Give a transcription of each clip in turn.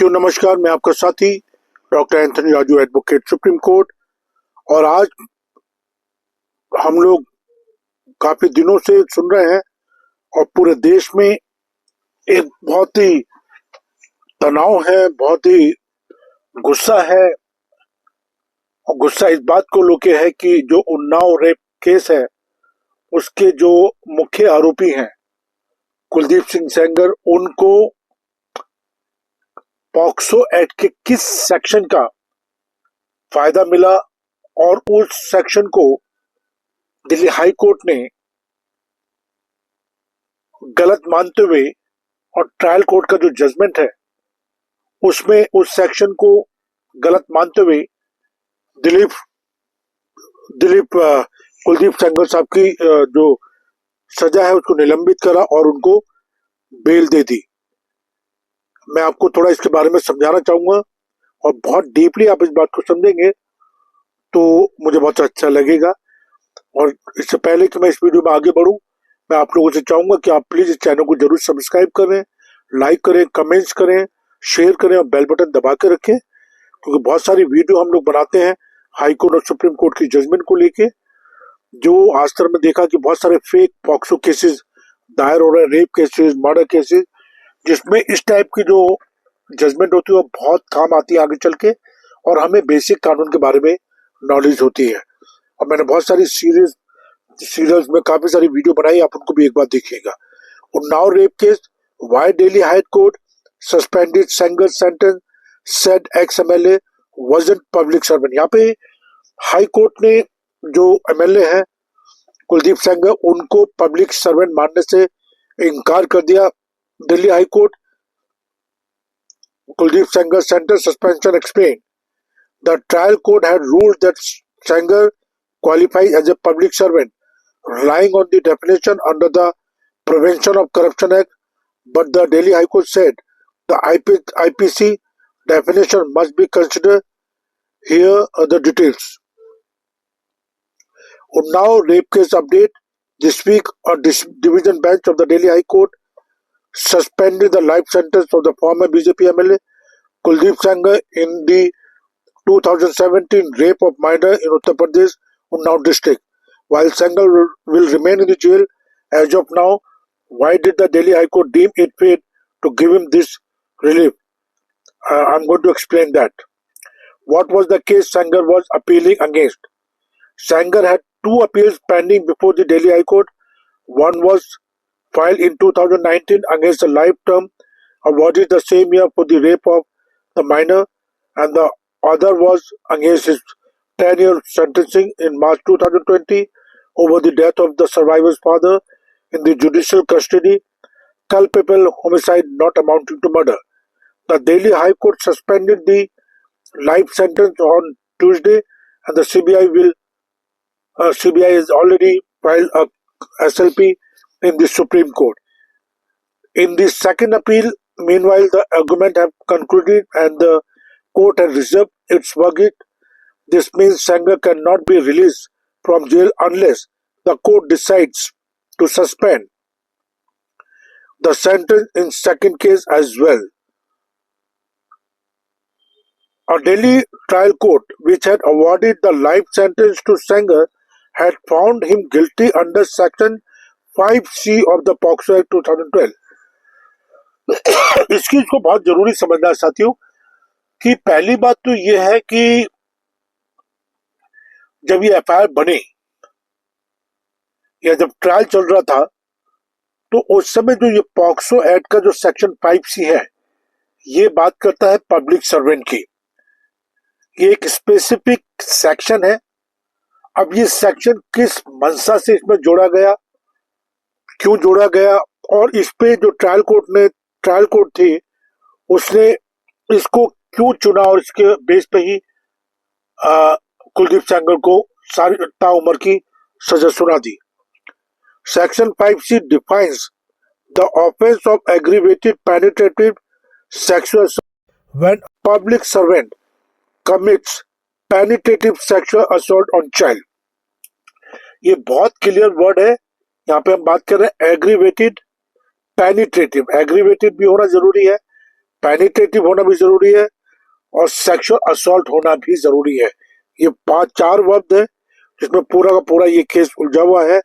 साथियों नमस्कार, मैं आपका साथी doctor Anthony Raju, advocate supreme court. और आज हम लोग काफी दिनों से सुन रहे हैं और पूरे देश में एक बहुत ही तनाव है, बहुत ही गुस्सा है। और गुस्सा इस बात को लेके है कि जो उन्नाव रेप केस है उसके जो मुख्य आरोपी हैं कुलदीप सिंह सेंगर, उनको पॉक्सो एक्ट के किस सेक्शन का फायदा मिला और उस सेक्शन को दिल्ली हाई कोर्ट ने गलत मानते हुए और ट्रायल कोर्ट का जो जजमेंट है उसमें उस सेक्शन को गलत मानते हुए दिलीप दिलीप कुलदीप सेंगर साहब की जो सजा है उसको निलंबित करा और उनको बेल दे दी। मैं आपको थोड़ा इसके बारे में समझाना चाहूंगा और बहुत डीपली आप इस बात को समझेंगे तो मुझे बहुत अच्छा लगेगा। और इससे पहले कि मैं इस वीडियो में आगे बढ़ूं, मैं आप लोगों से चाहूंगा कि आप प्लीज इस चैनल को जरूर सब्सक्राइब करें, लाइक करें, कमेंट्स करें, शेयर करें और बेल बटन दबा के रखें, क्योंकि बहुत सारी वीडियो हम लोग बनाते हैं हाई कोर्ट और सुप्रीम कोर्ट की जजमेंट को लेके। जो आज तक में देखा कि बहुत सारे फेक पॉक्सो केसेस दायर हो रहे हैं, रेप केसेस, मर्डर केसेस, जिसमें इस टाइप की जो जजमेंट होती है वो बहुत काम आती है आगे चल के और हमें बेसिक कानून के बारे में नॉलेज होती है। और मैंने बहुत सारी सीरियल्स में काफी सारी वीडियो बनाई, आप उनको भी एक बार देखिएगा। Unnao rape case, why Delhi high court suspended Sengar sentence, said ex MLA wasn't public servant. यहाँ पे हाई कोर्ट ने जो एमएलए हैं कुलदीप सेंगर, उनको पब्लिक सर्वेंट मानने से इनकार कर दिया। Delhi high court Kuldeep Sengar sentence suspension explained. The trial court had ruled that Sanger qualifies as a public servant, relying on the definition under the Prevention of Corruption Act, but the Delhi High Court said the IPC definition must be considered. Here are the details. Unnao rape case update. This week, a division bench of the Delhi High Court suspended the life sentence of the former BJP MLA Kuldeep Sanger in the 2017 rape of minor in Uttar Pradesh, Unnao district. While Sanger will remain in the jail as of now, why did the Delhi High Court deem it fit to give him this relief? I'm going to explain that. What was the case Sanger was appealing against? Sanger had two appeals pending before the Delhi High Court. One was filed in 2019 against a life term awarded the same year for the rape of the minor, and the other was against his 10-year sentencing in March 2020 over the death of the survivor's father in the judicial custody, culpable homicide not amounting to murder. The Delhi High Court suspended the life sentence on Tuesday, and the CBI has already filed a SLP in the Supreme Court. In the second appeal, meanwhile, the argument have concluded and the court has reserved its verdict. This means Sanger cannot be released from jail unless the court decides to suspend the sentence in second case as well. A Delhi trial court, which had awarded the life sentence to Sanger, had found him guilty under Section 5C of the POCSO Act 2012. इस चीज को बहुत जरूरी समझना है साथियों कि पहली बात तो यह है कि जब ये एफआईआर बने या जब ट्रायल चल रहा था तो उस समय जो ये पॉक्सो एक्ट का जो सेक्शन 5C है ये बात करता है पब्लिक सर्वेंट की। ये एक स्पेसिफिक सेक्शन है। अब ये सेक्शन किस मंशा से इसमें जोड़ा गया, क्यों जोड़ा गया, और इस पे जो ट्रायल कोर्ट थी उसने इसको क्यों चुना और इसके बेस पे ही कुलदीप सेंगर को सारी उम्र की सजा सुना दी। Section 5C defines the offence of aggravated penetrative sexual when public servant commits penetrative sexual assault on child. ये बहुत क्लियर वर्ड है। यहाँ पे हम बात कर रहे हैं एग्रीवेटेड पेनिट्रेटिव। एग्रीवेटेड भी होना जरूरी है, पेनिट्रेटिव होना भी जरूरी है और सेक्सुअल असॉल्ट होना भी जरूरी है। ये 5-4 वर्ब है जिसमें पूरा का पूरा ये केस उलझा हुआ है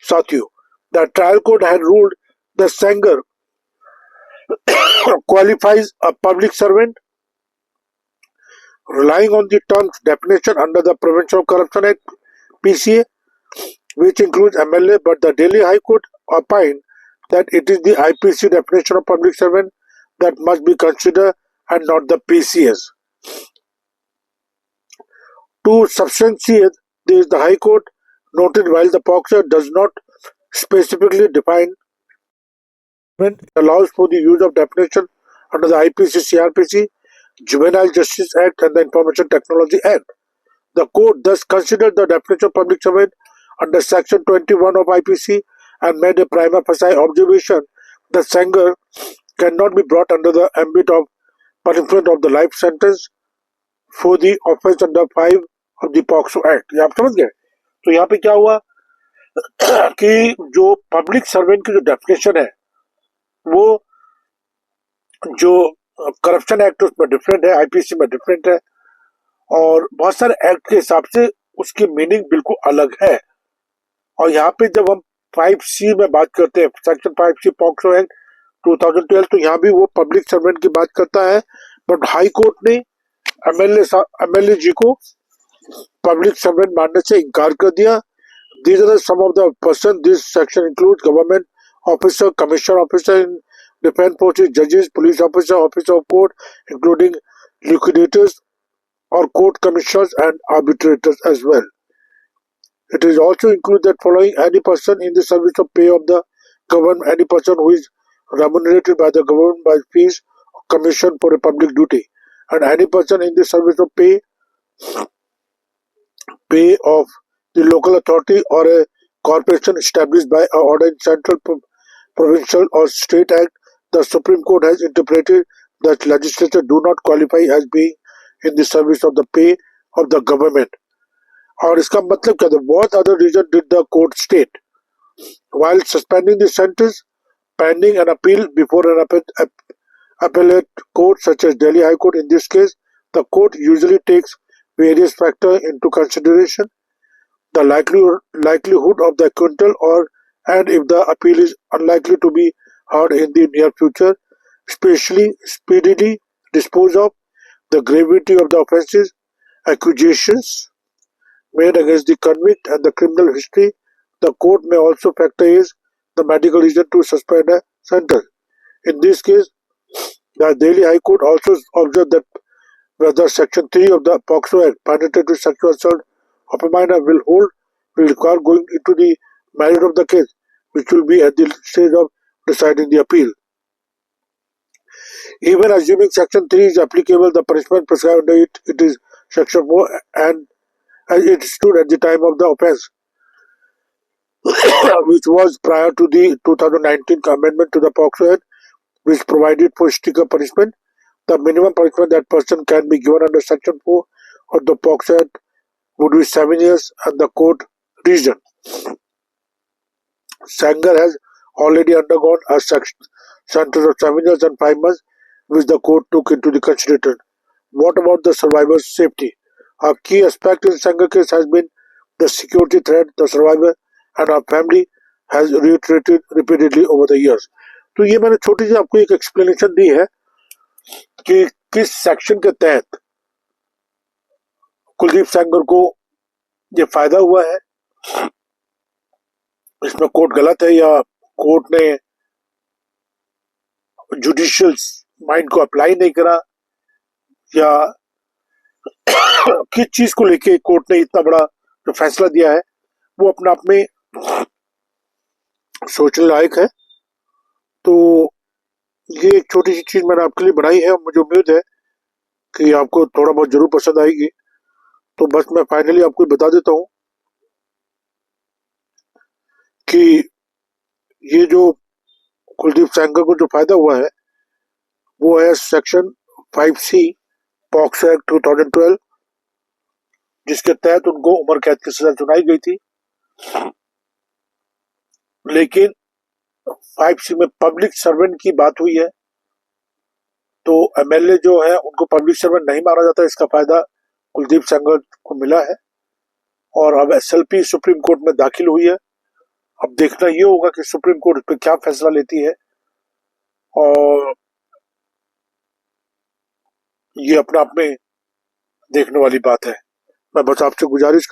साथियों। The trial court had ruled the Sengar qualifies a public servant relying on the terms definition under the Prevention of Corruption Act PCA, which includes MLA, but the Delhi High Court opined that it is the IPC definition of public servant that must be considered and not the PCS. To substantiate this, the High Court noted while the POCSO does not specifically define, it allows for the use of definition under the IPC, CRPC, Juvenile Justice Act and the Information Technology Act. The court thus considered the definition of public servant under Section 21 of IPC and made a prima facie observation that Sanger cannot be brought under the ambit of punishment of the life sentence for the offence under 5 of the POCSO Act. ये आप समझ गए? तो यहाँ पे क्या हुआ कि जो पब्लिक सर्वेंट की जो डेफिनेशन है वो जो करप्शन एक्ट उसमें डिफरेंट है, आईपीसी में डिफरेंट है और बहुत सारे एक्ट के हिसाब से उसकी मीनिंग बिल्कुल अलग है। और यहाँ पे जब हम 5C में बात करते हैं, सेक्शन 5C पॉक्सो एक्ट 2012, तो यहाँ भी वो पब्लिक सर्वेंट की बात करता है, बट हाई कोर्ट ने एमएलए जी को पब्लिक सर्वेंट मानने से इनकार कर दिया। These are some of the persons. This section includes government officer, commission officer in defense forces, judges, police officer, officer of court, including liquidators or court commissioners and arbitrators as well. It is also includes that following any person in the service of pay of the government, any person who is remunerated by the government by fees or commission for a public duty, and any person in the service of pay of the local authority or a corporation established by an order in central, provincial or state act. The Supreme Court has interpreted that legislature do not qualify as being in the service of the pay of the government. और इसका मतलब क्या था? What other reason did the court state? While suspending the sentence pending an appeal before an appellate court such as Delhi High Court, in this case, the court usually takes various factors into consideration. The likelihood of the acquittal and if the appeal is unlikely to be heard in the near future, especially speedily dispose of, the gravity of the offences, accusations made against the convict and the criminal history. The court may also factor is the medical reason to suspend a sentence. In this case, the Delhi High Court also observed that whether Section 3 of the POCSO Act, penetrative sexual assault of a minor, will require going into the merit of the case, which will be at the stage of deciding the appeal. Even assuming Section 3 is applicable, the punishment prescribed under it is Section 4 and as it stood at the time of the offence, which was prior to the 2019 amendment to the POCSO Act, which provided for stricter punishment. The minimum punishment that person can be given under Section 4 of the POCSO Act would be 7 years, and the court reasoned. Sanger has already undergone a sentence of 7 years and 5 months, which the court took into the consideration. What about the survivor's safety? A key aspect in Sanger case has been the security threat the survivor and her family has reiterated repeatedly over the years. तो ये मैंने छोटी सी आपको एक explanation दी है कि किस section के तहत कुलदीप सेंगर को ये फायदा हुआ है, इसमें कोर्ट गलत है या कोर्ट ने जुडिशियल माइंड को अप्लाई नहीं करा या किस चीज को लेके कोर्ट ने इतना बड़ा जो फैसला दिया है वो अपने आप में सोचने लायक है। तो ये एक छोटी सी चीज मैंने आपके लिए बनाई है और मुझे उम्मीद है कि आपको थोड़ा बहुत जरूर पसंद आएगी। तो बस मैं फाइनली आपको बता देता हूं कि ये जो कुलदीप सेंगर को जो फायदा हुआ है वो है सेक्शन 5C पॉक्सो एक्ट 2012, जिसके तहत उनको उम्र कैद की सजा सुनाई गई थी। लेकिन 5C में पब्लिक सर्वेंट की बात हुई है तो एमएलए जो है उनको पब्लिशर में नहीं माना जाता, इसका फायदा कुलदीप सेंगर को मिला है। और अब एसएलपी सुप्रीम कोर्ट में दाखिल हुई है। अब देखना ये होगा कि सुप्रीम कोर्ट इस पे क्या फैसला लेती है, और ये अपने आप में देखने वाली बात है। मैं बस आपसे गुजारिश